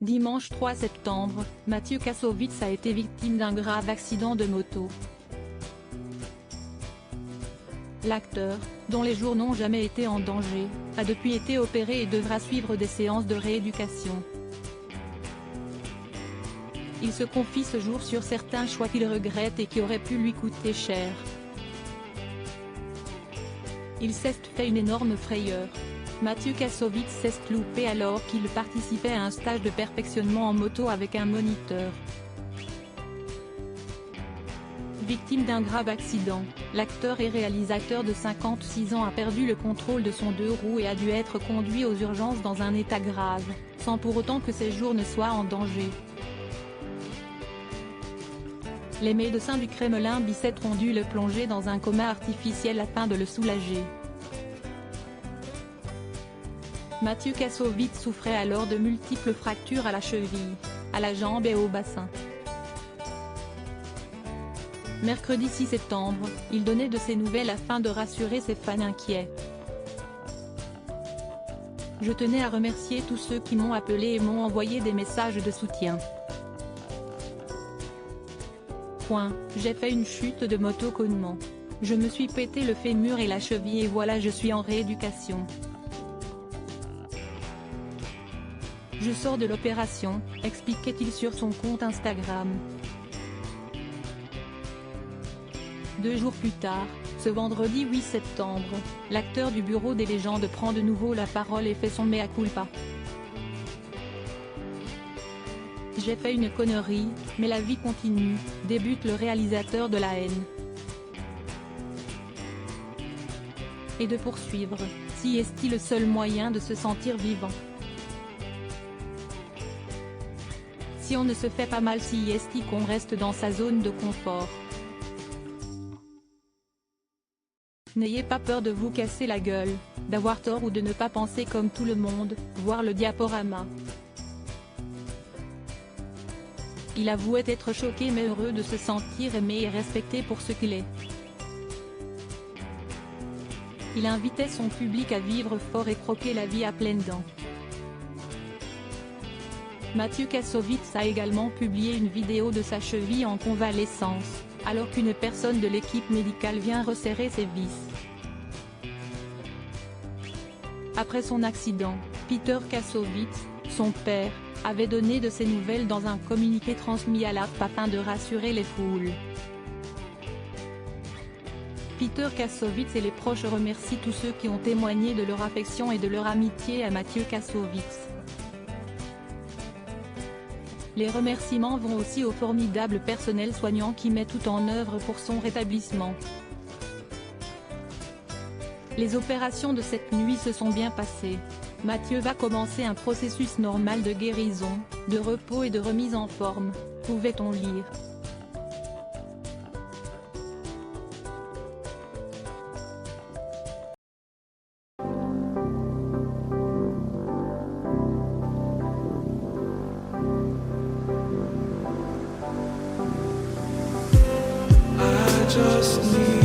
Dimanche 3 septembre, Mathieu Kassovitz a été victime d'un grave accident de moto. L'acteur, dont les jours n'ont jamais été en danger, a depuis été opéré et devra suivre des séances de rééducation. Il se confie ce jour sur certains choix qu'il regrette et qui auraient pu lui coûter cher. Il s'est fait une énorme frayeur. Mathieu Kassovitz s'est loupé alors qu'il participait à un stage de perfectionnement en moto avec un moniteur. Victime d'un grave accident, l'acteur et réalisateur de 56 ans a perdu le contrôle de son deux roues et a dû être conduit aux urgences dans un état grave, sans pour autant que ses jours ne soient en danger. Les médecins du Kremlin Bicêtre ont dû le plonger dans un coma artificiel afin de le soulager. Mathieu Kassovitz souffrait alors de multiples fractures à la cheville, à la jambe et au bassin. Mercredi 6 septembre, il donnait de ses nouvelles afin de rassurer ses fans inquiets. « Je tenais à remercier tous ceux qui m'ont appelé et m'ont envoyé des messages de soutien. J'ai fait une chute de moto connement. Je me suis pété le fémur et la cheville et voilà je suis en rééducation. Je sors de l'opération, expliquait-il sur son compte Instagram. 2 jours plus tard, ce vendredi 8 septembre, l'acteur du Bureau des légendes prend de nouveau la parole et fait son mea culpa. J'ai fait une connerie, mais la vie continue, débute le réalisateur de La Haine. Et de poursuivre, si est-il le seul moyen de se sentir vivant. Si on ne se fait pas mal si est-il qu'on reste dans sa zone de confort. N'ayez pas peur de vous casser la gueule, d'avoir tort ou de ne pas penser comme tout le monde, voir le diaporama. Il avouait être choqué mais heureux de se sentir aimé et respecté pour ce qu'il est. Il invitait son public à vivre fort et croquer la vie à pleines dents. Mathieu Kassovitz a également publié une vidéo de sa cheville en convalescence, alors qu'une personne de l'équipe médicale vient resserrer ses vis. Après son accident, Peter Kassovitz, son père, avait donné de ses nouvelles dans un communiqué transmis à l'AFP afin de rassurer les foules. Peter Kassovitz et les proches remercient tous ceux qui ont témoigné de leur affection et de leur amitié à Mathieu Kassovitz. Les remerciements vont aussi au formidable personnel soignant qui met tout en œuvre pour son rétablissement. Les opérations de cette nuit se sont bien passées. Mathieu va commencer un processus normal de guérison, de repos et de remise en forme, pouvait-on lire. Just need